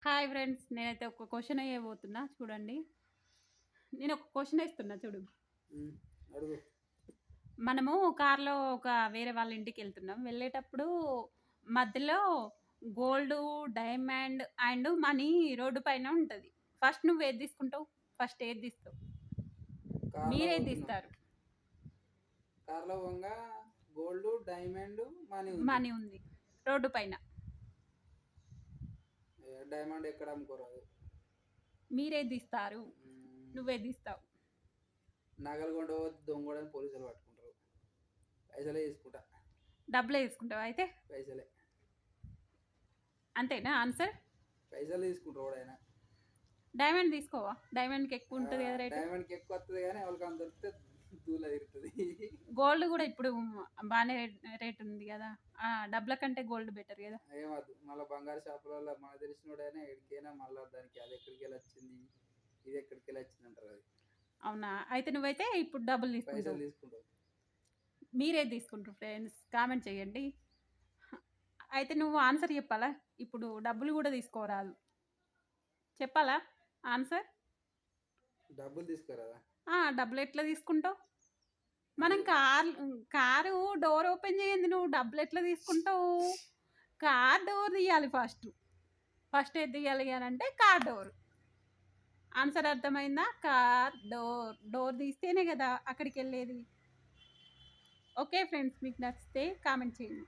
Hi friends. నేనైతే ఒక question ఎయబోతున్నా చూడండి. నేనొక క్వెషన్ ఏస్తున్నా చూడు. హ్మ్. అడుగు. మనము కార్‌లో వేరే వాళ్ళ ఇంటికెళ్తున్నాం. వెళ్ళేటప్పుడు మధ్యలో gold, diamond and money road పైన ఉంటది. ఫస్ట్ నువ్వేది తీసుకుంటావు? ఫస్ట్ ఏది తీస్తావు? కార్‌లో మీరేది పోతున్నాం. తీస్తారు? కార్‌లో పోంగా గోల్డు, డైమండు, మనీ ఉంది. మనీ ఉంది రోడ్డు పైన. డైమండ్ ఎక్కడ అమ్ముకోరాదు. మీరేది తీస్తారు? హ్మ్. నువ్వేది తీస్తావు? నగలు కొండపోతే దొంగోడని పోలీసులు పట్టుకుంటారు. పైసలే తీసుకుంటా. డబ్బులే తీసుకుంటావా అయితే? పైసలే. అంతేనా ఆన్సర్? పైసలు తీసుకుంటారు ఎవడైనా. డైమండ్ తీసుకోవా? డైమండ్‌కి ఎక్కువ ఉంటది కదా రేటు. డైమండ్‌కి ఎక్కువ వత్తది గానీ ఎవరికైనా దొరికితే దూల తిరుగుతది. గోల్డ్ గూడా ఇప్పుడు బానే రేట్ ఉంది గదా! డబ్బుల కంటే గోల్డ్ బెటర్ గదా! ఏమద్దు. మళ్ళా బంగారు షాపులలో మనకు తెలిసినోడైనా ఎడికైనా మళ్ళా దానికి అదెక్కడికెళ్ళొచ్చింది, ఇదెక్కడికెళ్ళొచ్చింది అంటారది. అవునా? అయితే నువ్వైతే ఇప్పుడు డబ్బులు పైసలు తీసుకుంటావు. తీసుకుంటావు. మీరేది తీసుకుంటారు ఫ్రెండ్స్? కామెంట్ చేయండి. అయితే నువ్వు ఆన్సర్ చెప్పాలా? ఇప్పుడు డబ్బులు గూడా తీసుకోరాదు. చెప్పాలా ఆన్సర్? డబ్బులు తీసుకురాదా? డబ్బులెట్లా తీసుకుంటావు? అంటే మనం కారు డోర్ ఓపెన్ చేయంది నువ్వు డబ్బులెట్లా తీసుకుంటావు? కార్ డోర్ తీయాలి ఫస్ట్. ఫస్ట్ ఏది తీయాలి అనంటే కార్ డోర్. ఆన్సర్ అర్థమైందా? Car door. డోర్ తీస్తేనే కదా అక్కడికెళ్ళేది. ఓకే ఫ్రెండ్స్, మీకు నచ్చితే కామెంట్ చేయండి.